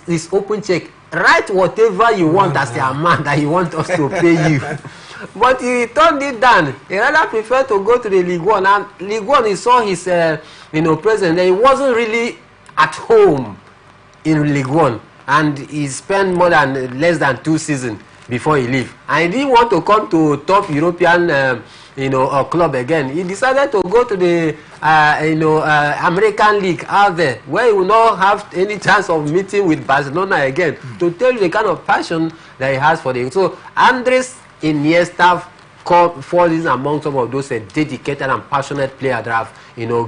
his open check. Write whatever you want as the amount that you want us to pay you. But he turned it down. He rather preferred to go to the League One. And League One, he saw his, president. He wasn't really at home in League One. And he spent less than 2 seasons before he left. And he didn't want to come to top European, club again. He decided to go to the, American League out there, where he will not have any chance of meeting with Barcelona again. To tell you the kind of passion that he has for the. So Andres Iniesta falls in among some of those dedicated and passionate players that have,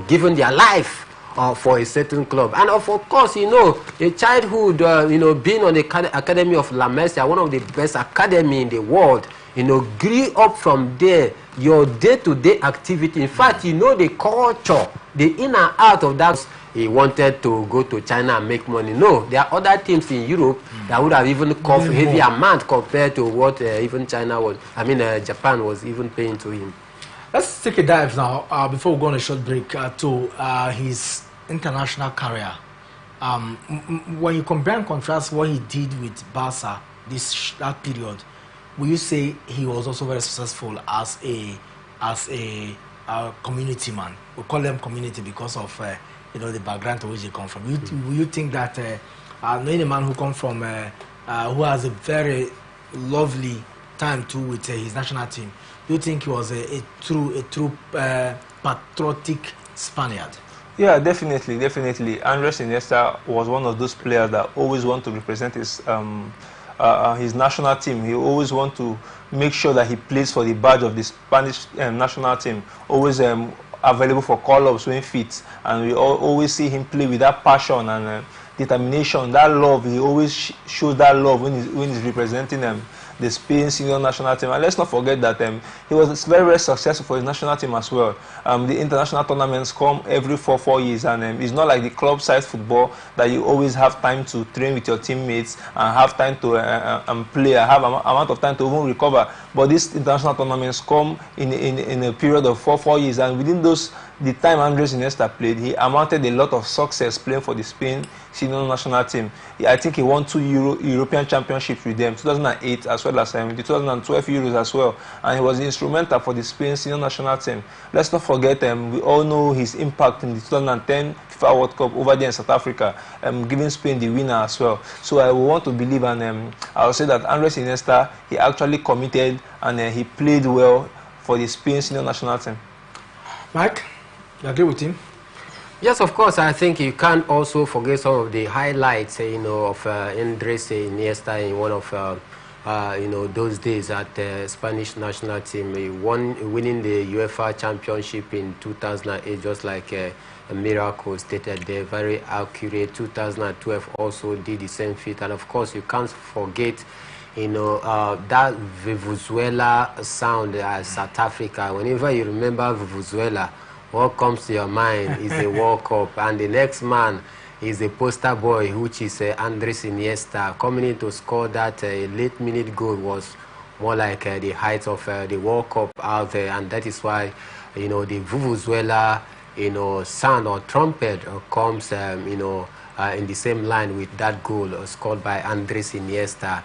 given their life for a certain club. And of course, a childhood, being on the Academy of La Masia, one of the best academy in the world, grew up from there. Your day-to-day activity, in fact, the culture, the in and out of that. He wanted to go to China and make money. No, there are other teams in Europe that would have even cost heavy amount compared to what even Japan was even paying to him. Let's take a dive now, before we go on a short break, to his international career. When you compare and contrast what he did with Barca, that period, will you say he was also very successful as a community man? We call them community because of the background to which they come from. Will you think that knowing a man who comes from who has a very lovely time too with his national team, do you think he was a true patriotic Spaniard? Yeah, definitely. Andres Iniesta was one of those players that always want to represent his national team. He always want to make sure that he plays for the badge of the Spanish national team. Always available for call-ups when fit, and we always see him play with that passion and determination, that love. He always shows that love when he's representing the Spain senior national team. And let's not forget that he was very, very successful for his national team as well. The international tournaments come every 4 years, and it's not like the club-sized football that you always have time to train with your teammates and have time to play, have amount of time to even recover. But these international tournaments come in a period of 4 years, and within the time Andres Iniesta played, he amounted a lot of success playing for the Spain senior national team. I think he won 2 European championships with them, 2008 as well as the 2012 Euros as well. And he was instrumental for the Spain senior national team. Let's not forget, we all know his impact in the 2010 FIFA World Cup over there in South Africa, giving Spain the winner as well. So I want to believe, and I will say that Andres Iniesta, he actually committed and he played well for the Spain senior national team. Mike, you agree with him? Yes, of course. I think you can't also forget some of the highlights, of Andres Iniesta in one of, those days at the Spanish national team. He winning the UEFA Championship in 2008, just like a miracle stated there. Very accurate. 2012 also did the same feat, and of course, you can't forget, that Vuvuzela sound as South Africa. Whenever you remember Vuvuzela, what comes to your mind is the World Cup, and the next man is the poster boy, which is Andres Iniesta. Coming in to score that late-minute goal was more like the height of the World Cup out there, and that is why, the Vuvuzela, sound or trumpet comes, in the same line with that goal scored by Andres Iniesta.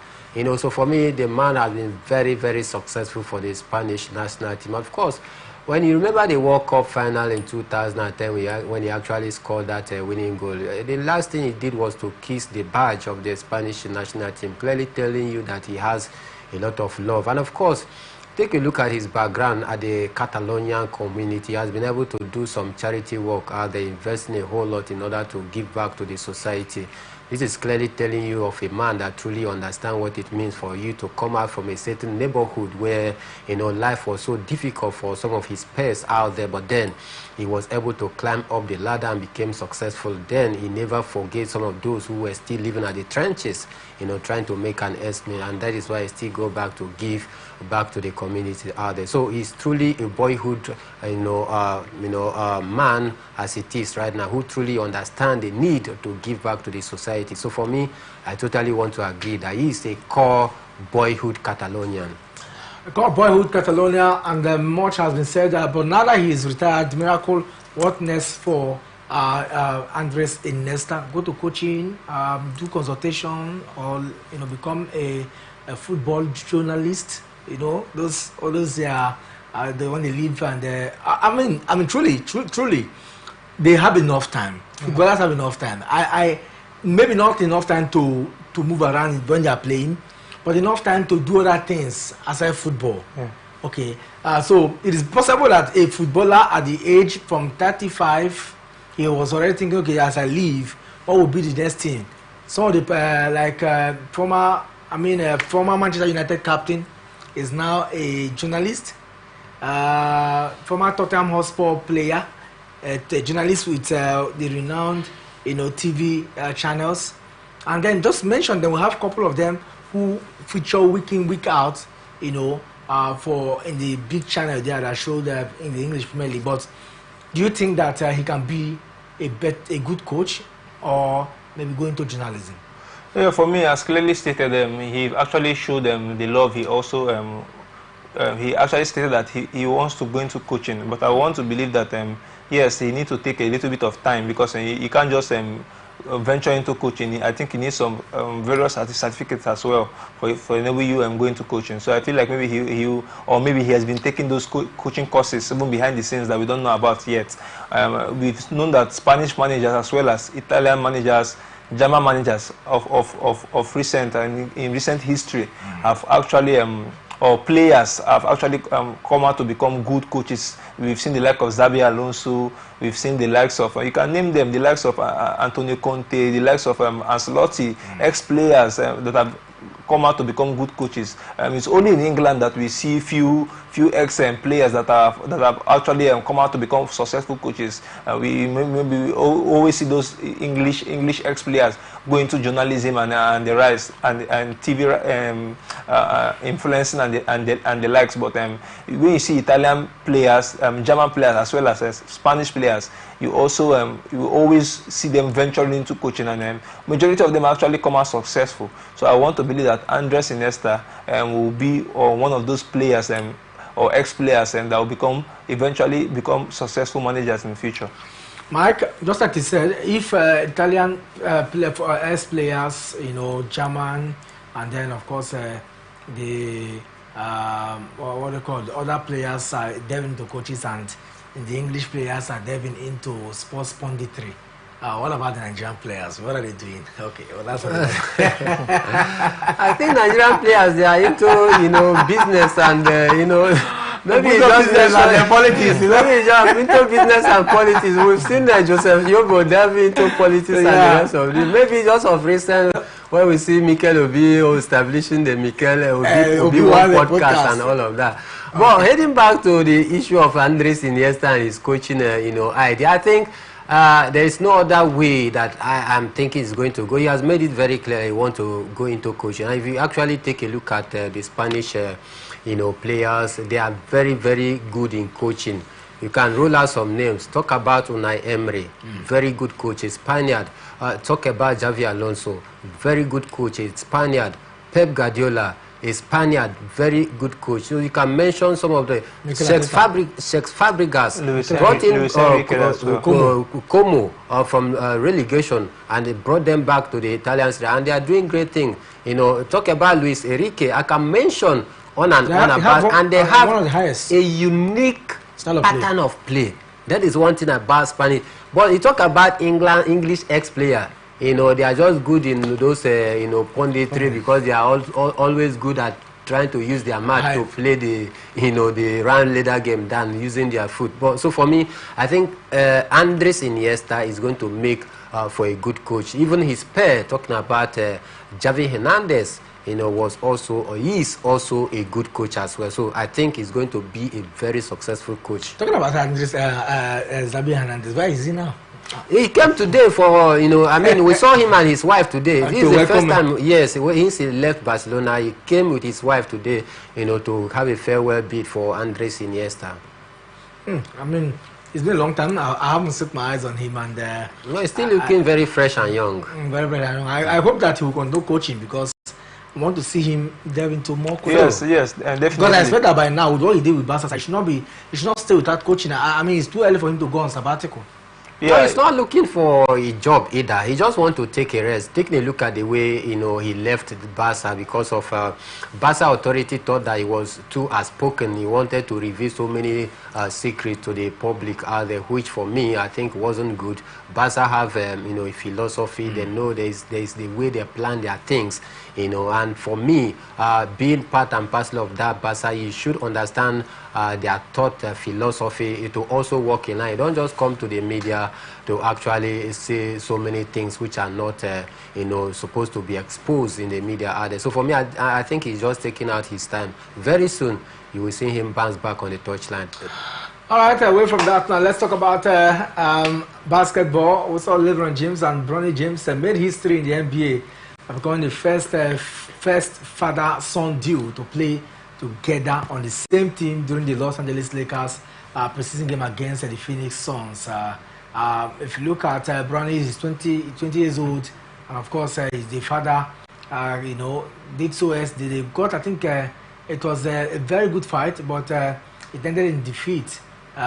So for me, the man has been very, very successful for the Spanish national team. Of course, when you remember the World Cup final in 2010, when he actually scored that winning goal, the last thing he did was to kiss the badge of the Spanish national team, clearly telling you that he has a lot of love. And of course, take a look at his background at the Catalonian community. He has been able to do some charity work out there, investing a whole lot in order to give back to the society. This is clearly telling you of a man that truly understands what it means for you to come out from a certain neighborhood where, life was so difficult for some of his peers out there, but then he was able to climb up the ladder and became successful. Then he never forgets some of those who were still living at the trenches, trying to make an estimate, and that is why he still go back to give back to the community out there. So he's truly a boyhood, man as it is right now, who truly understands the need to give back to the society. So for me, I totally want to agree that he is a core boyhood Catalonian. Core boyhood Catalonia, and much has been said, but now that he is retired, miracle, what next for Andres Iniesta go to coaching, do consultation, or become a football journalist? All those they want to live, and I mean, truly, they have enough time. Footballers have enough time. I maybe not enough time to move around when they are playing, but enough time to do other things aside football. Yeah. Okay, so it is possible that a footballer at the age from 35, he was already thinking, okay, as I leave, what will be the next thing? Some of the former Manchester United captain is now a journalist. Former Tottenham Hotspur player, a journalist with the renowned TV channels, and then just mention them. We have a couple of them who feature week in, week out, for in the big channel there that show them in the English Premier League. But do you think that he can be a good coach, or maybe go into journalism? Yeah, for me, as clearly stated, he actually showed them the love. He also he actually stated that he wants to go into coaching, but I want to believe that yes, he needs to take a little bit of time, because he can't just venture into coaching. I think he needs some various certificates as well for enable you going into coaching. So I feel like maybe maybe he has been taking those coaching courses even behind the scenes that we don't know about yet. We've known that Spanish managers as well as Italian managers, German managers of recent and in recent history have actually or players have actually come out to become good coaches. We've seen the likes of Xabi Alonso, we've seen the likes of, you can name them, the likes of Antonio Conte, the likes of Ancelotti, ex-players that have come out to become good coaches. It's only in England that we see few ex-players that have actually come out to become successful coaches. We maybe always see those English ex-players go into journalism and the rise and TV influencing and the likes. But when you see Italian players, German players as well as Spanish players, you also you always see them venturing into coaching, and majority of them actually come out successful. So I want to believe that Andres Iniesta will be one of those players or ex-players that will eventually become successful managers in the future. Mike, just like you said, if Italian ex-players, German, and then of course the what do you call the other players are delving into coaches, and the English players are delving into sports punditry. What about the Nigerian players? What are they doing? Okay, well that's what I think Nigerian players, they are into business and maybe just business and politics. Maybe just into business and politics. We've seen Joseph Yobo delve into politics and the rest of it. Maybe just of recent when we see Mikel Obi establishing the Mikel Obi One podcast and all of that. But heading back to the issue of Andres Iniesta and his coaching idea, I think there is no other way that I am thinking is going to go. He has made it very clear he wants to go into coaching. And if you actually take a look at the Spanish players, they are very, very good in coaching. You can roll out some names. Talk about Unai Emery, very good coach, a Spaniard. Talk about Xavi Alonso, very good coach, a Spaniard. Pep Guardiola, a Spaniard, very good coach. So you can mention some of the Cesc Fabregas, brought in Como from relegation, and they brought them back to the Italians, and they are doing great things. Talk about Luis Enrique. I can mention on and on about, and they have a unique pattern of play. That is one thing about Spanish. But you talk about English ex-player. They are just good in those, punditry, because they are always good at trying to use their mouth to play the round leader game than using their foot. But so for me, I think Andres Iniesta is going to make for a good coach. Even his pair, talking about Javi Hernandez, was also, or is also a good coach as well. So I think he's going to be a very successful coach. Talking about Andres, Javi Hernandez, where is he now? He came today for, we saw him and his wife today. This is the first time, yes, since he left Barcelona, he came with his wife today, to have a farewell bid for Andres Iniesta. It's been a long time. I haven't set my eyes on him, and no, he's still looking very fresh and young. Very, very young. I hope that he will continue coaching, because I want to see him delve into more coaching. Yes, definitely. Because I expect that by now, with what he did with Barca, he should not stay without coaching. It's too early for him to go on sabbatical. Yeah, no, he's not looking for a job either. He just wants to take a rest. Taking a look at the way he left the Barca because of Barca authority thought that he was too outspoken. He wanted to reveal so many secrets to the public out there, which for me I think wasn't good. Barca have a philosophy. They know there's the way they plan their things. And for me, being part and parcel of that Barca, you should understand their thought philosophy. It will also work in line. You don't just come to the media to actually say so many things which are not, supposed to be exposed in the media out there. So for me, I think he's just taking out his time. Very soon, you will see him bounce back on the touchline. All right, away from that now, let's talk about basketball. We saw LeBron James and Bronny James made history in the NBA, becoming the first father-son duo to play together on the same team during the Los Angeles Lakers preseason game against the Phoenix Suns. If you look at Bronny, he's 20 years old, and of course he's the father. Did so as they got. I think it was a very good fight, but it ended in defeat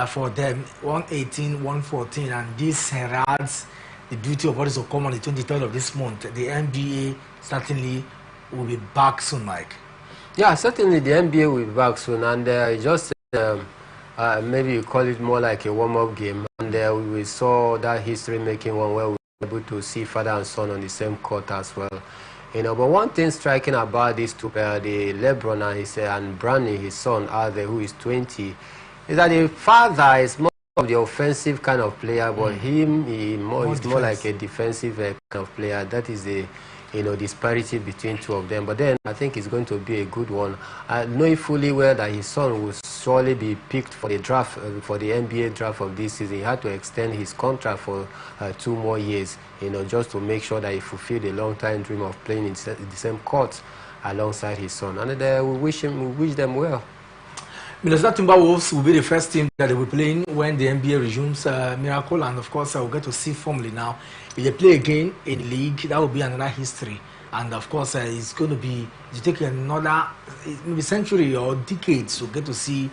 for them, 118-114, and this heralds the beauty of what is to come on the 23rd of this month. The NBA certainly will be back soon, Mike. Yeah, certainly the NBA will be back soon, and just maybe you call it more like a warm-up game, and we saw that history-making one where we were able to see father and son on the same court as well. But one thing striking about these two, the LeBron and Bronny, his son, out there, who is 20, is that the father is more of the offensive kind of player, but he's more like a defensive kind of player. That is the disparity between two of them. But then I think it's going to be a good one. Knowing fully well that his son will surely be picked for the draft, for the NBA draft of this season. He had to extend his contract for 2 more years, just to make sure that he fulfilled a long-time dream of playing in the same court alongside his son. And we wish them well. Minnesota Timberwolves will be the first team that they will be playing when the NBA resumes Miracle, and of course we'll get to see formally now. If they play again in the league, that will be another history, and of course it's going to be take another maybe century or decades to get to see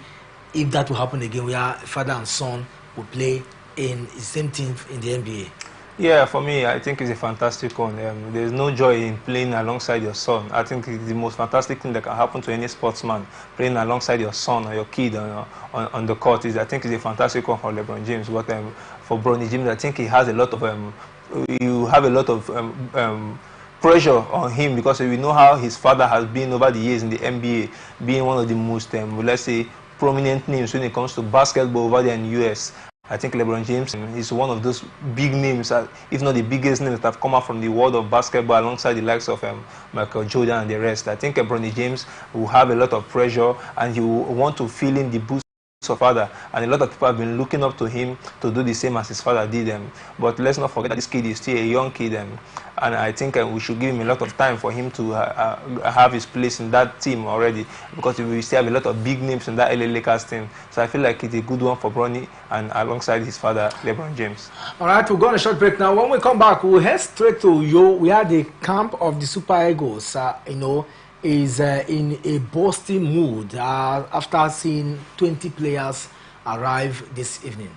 if that will happen again, where father and son will play in the same team in the NBA. Yeah, for me, I think it's a fantastic one. There's no joy in playing alongside your son. I think it's the most fantastic thing that can happen to any sportsman. Playing alongside your son or your kid on the court I think it's a fantastic one for LeBron James. But for Bronny James, I think he has a lot of you have a lot of pressure on him, because we know how his father has been over the years in the NBA, being one of the most let's say prominent names when it comes to basketball over there in the US. I think LeBron James is one of those big names, if not the biggest names that have come out from the world of basketball alongside the likes of Michael Jordan and the rest. I think Bronny James will have a lot of pressure, and he will want to feel in the boost of father, and a lot of people have been looking up to him to do the same as his father did. But let's not forget that this kid is still a young kid, and I think we should give him a lot of time for him to have his place in that team already, because we still have a lot of big names in that LA Lakers team. So I feel like it's a good one for Bronny, and alongside his father, LeBron James. All right, we'll go on a short break now. When we come back, we'll head straight to we are the camp of the Super Eagles. Is in a boasting mood after seeing 20 players arrive this evening.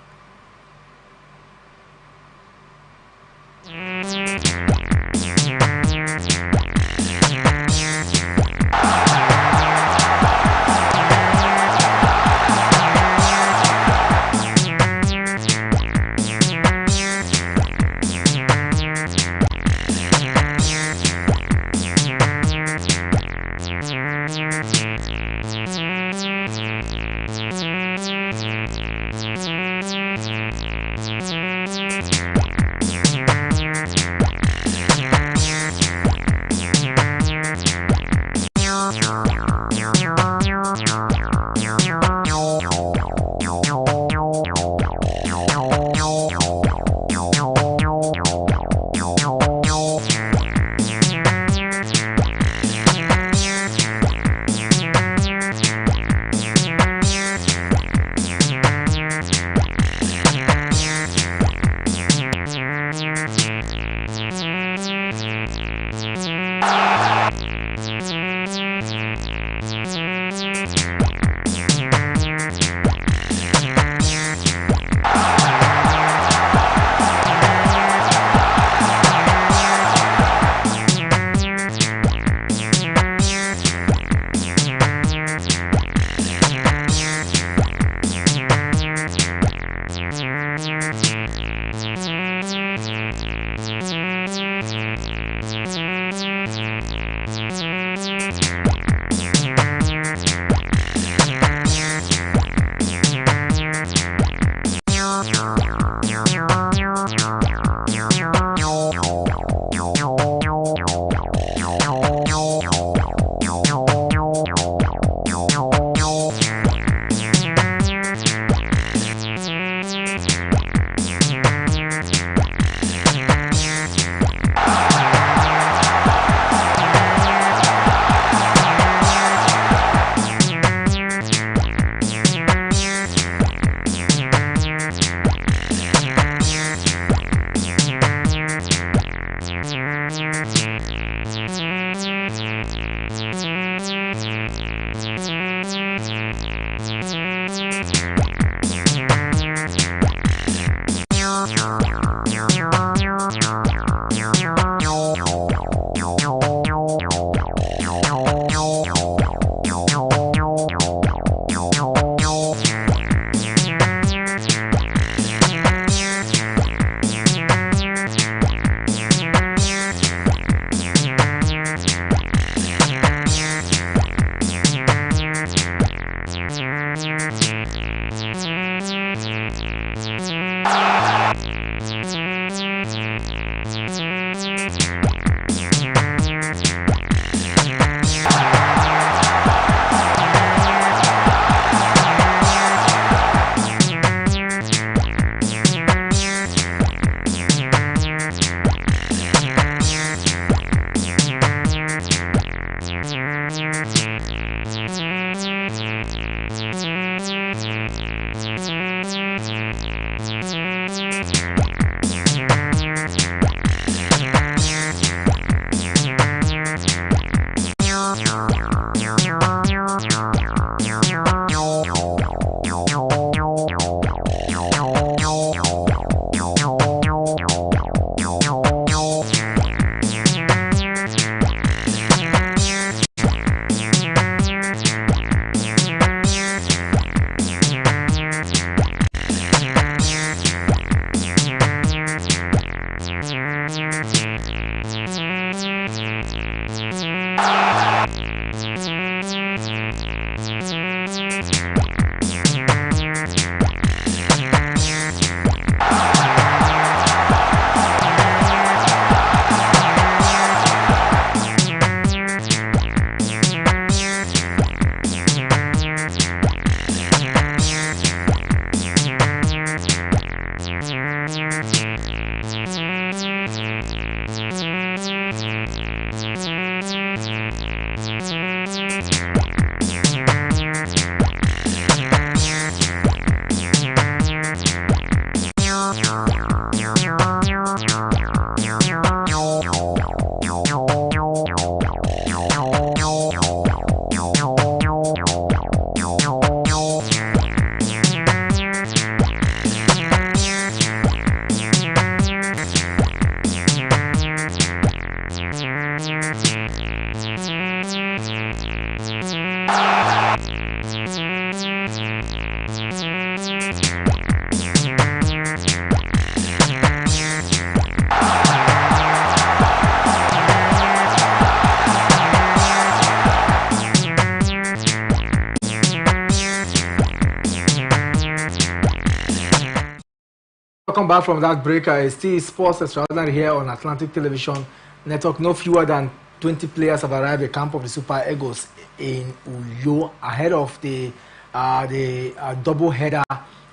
back from that break. It's still sports extraordinary here on Atlantic Television Network. No fewer than 20 players have arrived at the camp of the Super Eagles in Uyo ahead of the double-header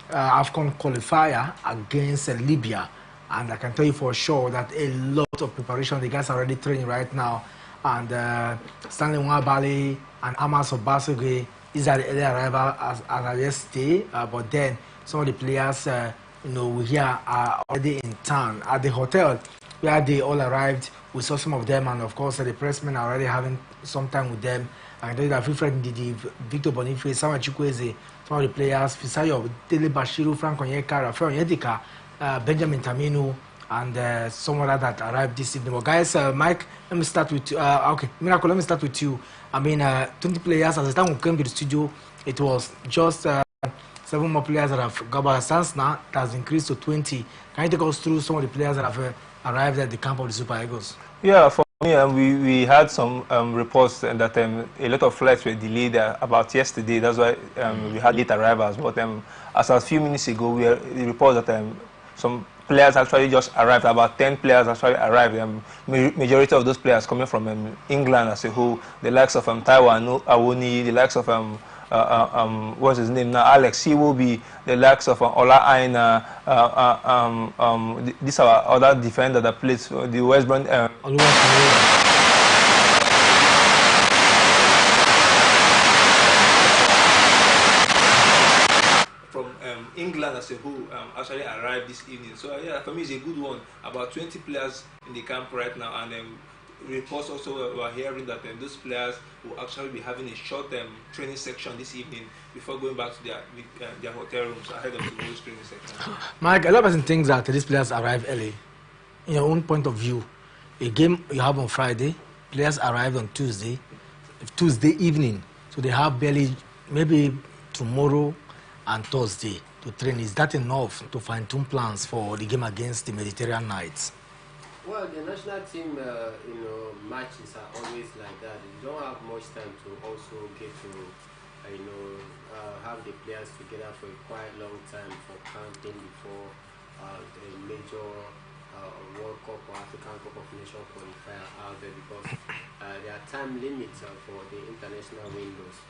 AFCON qualifier against Libya. And I can tell you for sure that a lot of preparation. The guys are already training right now. And Stanley Nwabali and Amas Obasogwe is at the early arrival as yesterday. But then some of the players, here are already in town at the hotel where they all arrived. We saw some of them, and of course the pressmen are already having some time with them. I can tell you that Wilfred Ndidi, Victor Boniface, Samuel Chukwueze, some of the players, Fisayo, Dele Bashiru, Frank Onyeka, Rafael Onyedika, Benjamin Taminu, and some other that arrived this evening. But guys, Mike, let me start with okay, Miracle, let me start with you. I mean, 20 players. At the time we came to the studio, it was just 7 more players that have got by since now. It has increased to 20. Can you take us through some of the players that have arrived at the camp of the Super Eagles? Yeah, for me, we had some reports that a lot of flights were delayed about yesterday. That's why we had late arrivals. But as a few minutes ago, we reported that some players actually just arrived. About 10 players actually arrived. Majority of those players coming from England as a whole. The likes of Taiwan Awoni, the likes of what's his name now, Alex. He will be the likes of Ola Aina. These are other defenders that plays for the West Brom. England as a whole actually arrived this evening. So yeah, for me it's a good one. About 20 players in the camp right now, and reports also were hearing that those players will actually be having a short training section this evening before going back to their hotel rooms ahead of the whole training section. Mike, a lot of person thinks that these players arrive early. In your own point of view, a game you have on Friday, players arrived on Tuesday evening, so they have barely maybe tomorrow and Thursday to train. Is that enough to fine-tune plans for the game against the Mediterranean Knights? Well, the national team, matches are always like that. You don't have much time to also get to, have the players together for a quite long time for camping before the major World Cup or African Cup of Nations qualifier out there, because there are time limits for the international windows.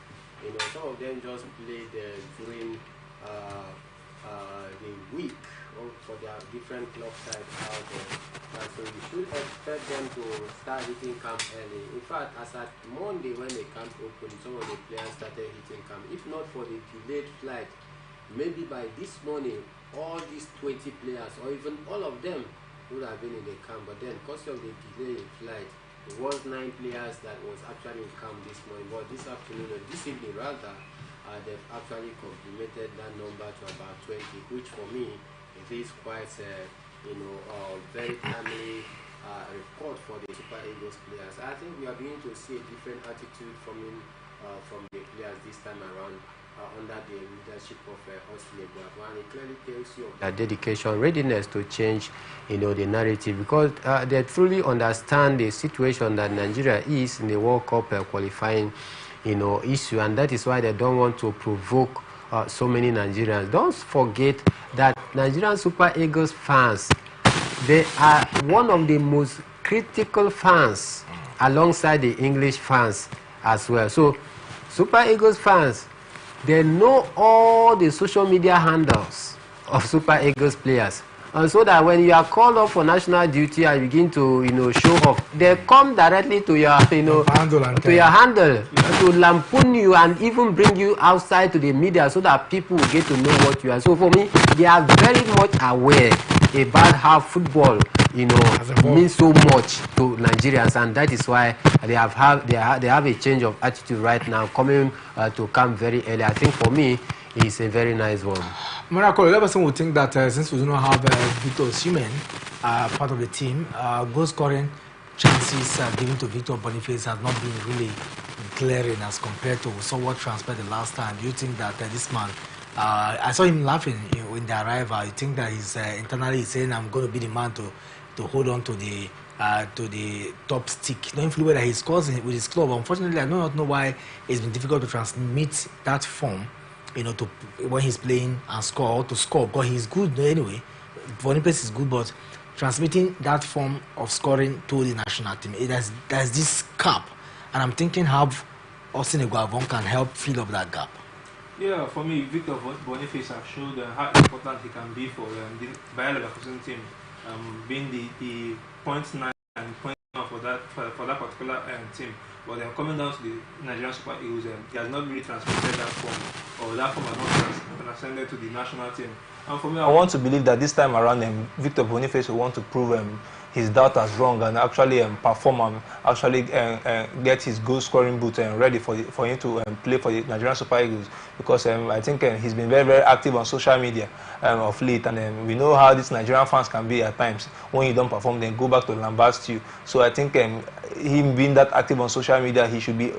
Some of them just played during the week for their different club sides out there. So you should expect them to start hitting camp early. In fact, as at Monday when the camp opened, some of the players started hitting camp. If not for the delayed flight, maybe by this morning, all these 20 players, or even all of them, would have been in the camp. But then, because of the delay in flight, it was 9 players that was actually in camp this morning. But this afternoon, or this evening rather, they've actually complemented that number to about 20, which for me, it is quite very timely report for the Super Eagles players. I think we are beginning to see a different attitude from the players this time around under the leadership of Osile Guagua, and it clearly tells you of their dedication, readiness to change, the narrative, because they truly understand the situation that Nigeria is in the World Cup qualifying, issue, and that is why they don't want to provoke so many Nigerians. Don't forget that Nigerian Super Eagles fans, they are one of the most critical fans alongside the English fans as well. So Super Eagles fans, they know all the social media handles of Super Eagles players, and so that when you are called up for national duty and begin to show off, they come directly to your handle to lampoon you and even bring you outside to the media so that people will get to know what you are. So for me, they are very much aware about how football means so much to Nigerians, and that is why they have a change of attitude right now, coming to come very early. I think for me, it's a very nice one. Miracle, a lot of people would think that since we do not have Victor Osimhen part of the team, goal scoring chances given to Victor Boniface have not been really glaring as compared to what transpired the last time. Do you think that this man, I saw him laughing in the arrival, you think that he's internally saying, I'm going to be the man to hold on to the top stick, knowing fully well that he scores with his club? Unfortunately, I do not know why it's been difficult to transmit that form, to when he's playing and score, because he's good anyway. Boniface is good, but transmitting that form of scoring to the national team, there's this gap, and I'm thinking how Austin Eguavoen can help fill up that gap. Yeah, for me, Victor Boniface has showed how important he can be for the Bayer Leverkusen team, being the .9 and .1 for that particular team. But coming down to the Nigerian Super Eagles, he has not really transmitted that form, or that form has not transcended to the national team. And for me, I want to believe that this time around, Victor Boniface will want to prove his doubters wrong and actually perform and actually get his goal scoring boot ready for him to play for the Nigerian Super Eagles, because I think he's been very, very active on social media of late, and we know how these Nigerian fans can be at times. When you don't perform, then go back to lambast you. So I think him being that active on social media, he should be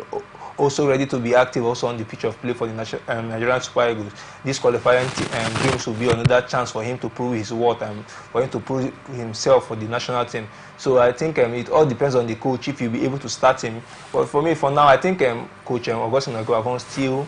also ready to be active also on the pitch of play for the Nigerian Super Eagles. This qualifying games will be another chance for him to prove his worth and for him to prove himself for the national team. So I think it all depends on the coach if he'll be able to start him. But for me, for now, I think Coach Augustine Eguavoen still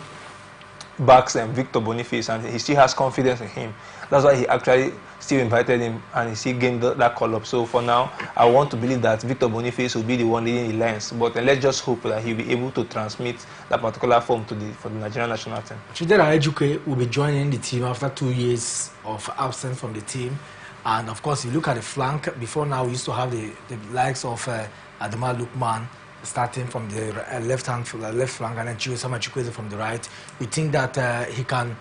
backs Victor Boniface, and he still has confidence in him. That's why he actually still invited him, and he still gained that call-up. So for now, I want to believe that Victor Boniface will be the one leading the lines. But let's just hope that he'll be able to transmit that particular form for the Nigerian national team. Chidera Ejuke will be joining the team after 2 years of absence from the team. And of course, if you look at the flank, before now we used to have the likes of Adama Lukman starting from the left flank, and then Chiwesama Chukwueze from the right. We think that he can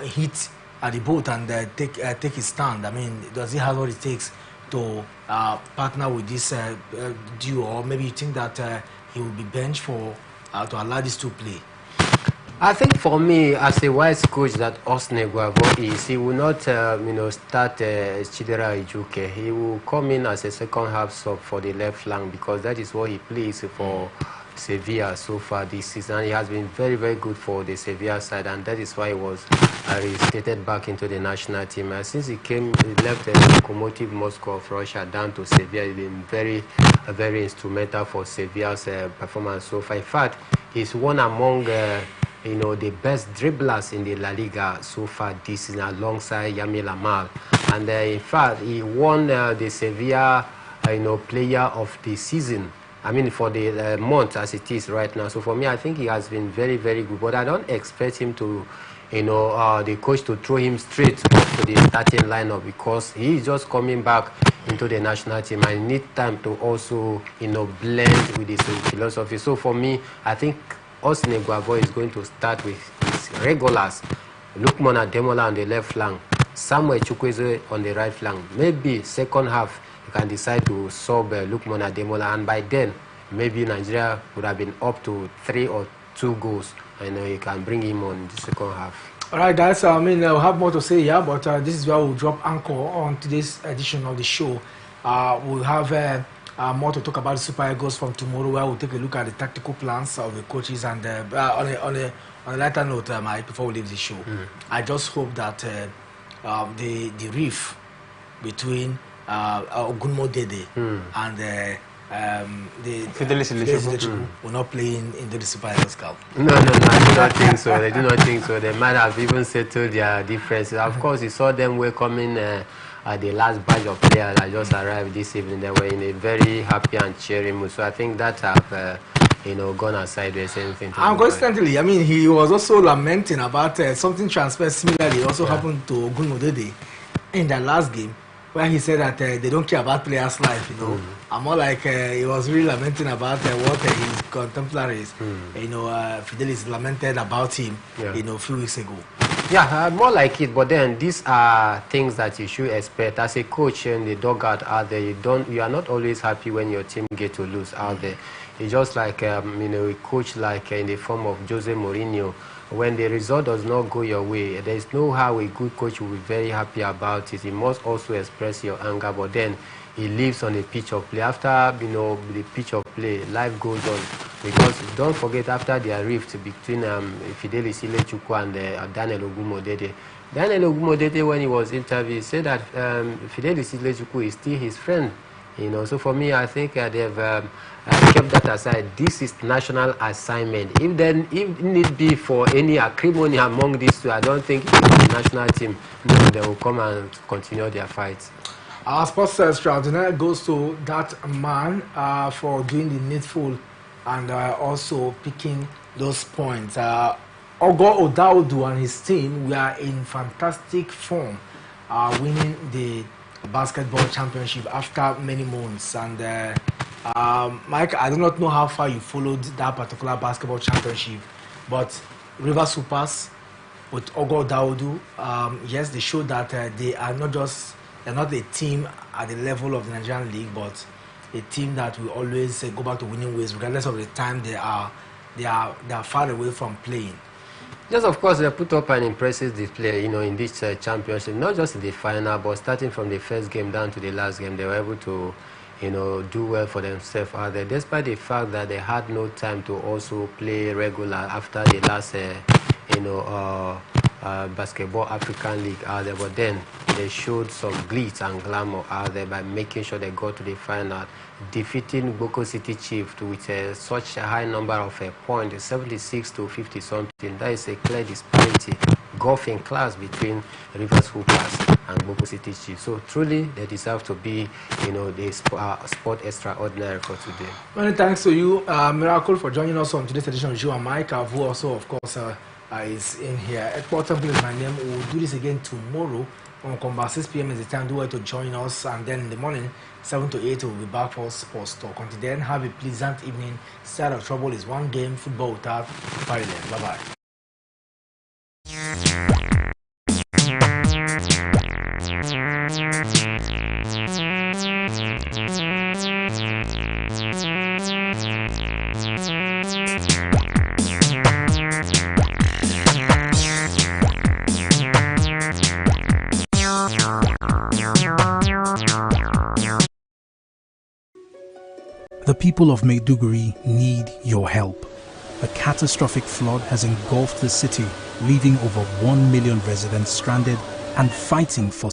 hit at the boat and take his stand. I mean, does he have what it takes to partner with this duo, or maybe you think that he will be benched for to allow these two play? I think for me, as a wise coach that Austin Eguavoen is, he will not, start Chidera Ejuke. He will come in as a second half sub for the left flank, because that is what he plays for Sevilla so far this season. He has been very, very good for the Sevilla side, and that is why he was reinstated back into the national team. Since he left the Lokomotiv Moscow of Russia down to Sevilla, he's been very, very instrumental for Sevilla's performance so far. In fact, he's one among the best dribblers in the La Liga so far this season, alongside Yamil Amal. And in fact, he won the Sevilla player of the season. I mean, for the month as it is right now. So for me, I think he has been very, very good. But I don't expect him to, the coach to throw him straight up to the starting lineup, because he is just coming back into the national team. I need time to also, blend with his philosophy. So for me, I think Austin Eguavoen is going to start with his regulars. Lukman Ademola on the left flank, Samuel Chukwueze on the right flank. Maybe second half, you can decide to sub Lukman Ademola, and by then, maybe Nigeria would have been up to 3 or 2 goals, and you can bring him on the second half. All right, guys, I mean, we'll have more to say here, but this is where we'll drop anchor on today's edition of the show. We'll have more to talk about the Super Eagles from tomorrow, where we'll take a look at the tactical plans of the coaches. And on a lighter note, Mike, before we leave the show, I just hope that the riff between Ogunmo Dede and the Fidelis will not play in the Super Eagles Cup. No, I do not think so. They do not think so. They might have even settled their differences. Of course, you saw them welcoming the last batch of players that just arrived this evening. They were in a very happy and cheery mood. So I think that have gone aside with anything. And constantly, I mean, he was also lamenting about something transferred similarly also happened to Ogunmo Dede in the last game, where he said that they don't care about players' life, And more like he was really lamenting about what his contemporaries, Fidelis lamented about him, a few weeks ago. Yeah, more like it. But then these are things that you should expect as a coach in the dugout out there. You are not always happy when your team get to lose out there. It's just like a coach like in the form of Jose Mourinho. When the result does not go your way, there is no how a good coach will be very happy about it. He must also express your anger, but then he lives on the pitch of play. After the pitch of play, life goes on. Because don't forget, after their rift between Fidelis Ilechukwu and Daniel Ogunmo Dede, Daniel Ogunmo Dede, when he was interviewed, said that Fidelis Ilechukwu is still his friend. So for me, I think they've kept that aside. This is national assignment. If need be for any acrimony among these two, I don't think it is national team, no, they will come and continue their fight. Our sports extraordinaire goes to that man for doing the needful and also picking those points. Ogo Odaudu and his team were in fantastic form, winning the basketball championship after many months. And Mike, I do not know how far you followed that particular basketball championship, but River Supers with Ogo Odaudu, yes, they showed that they are not just they're not a team at the level of the Nigerian league, but a team that will always go back to winning ways, regardless of the time they are far away from playing. Yes, of course, they put up an impressive display, in this championship, not just in the final, but starting from the first game down to the last game, they were able to, do well for themselves out there, despite the fact that they had no time to also play regular after the last, Basketball African League out there. But then they showed some glitz and glamour out there by making sure they got to the final, defeating Boko City Chiefs with such a high number of points, 76 to 50 something. That is a clear disparity, gulf in class between Rivers Hoopers and Boko City Chiefs. So truly, they deserve to be, the sport extraordinary for today. Many thanks to you, Miracle, for joining us on today's edition of You and Mike, who also, of course, is in here. Important is my name. We'll do this again tomorrow. When we come back 6 p.m. is the time. Do well to join us, and then in the morning 7 to 8 we'll be back for Sports Talk. Until then, have a pleasant evening. Stay out of trouble is one game. Football without violence. Bye bye. The people of Maiduguri need your help. A catastrophic flood has engulfed the city, leaving over 1 million residents stranded and fighting for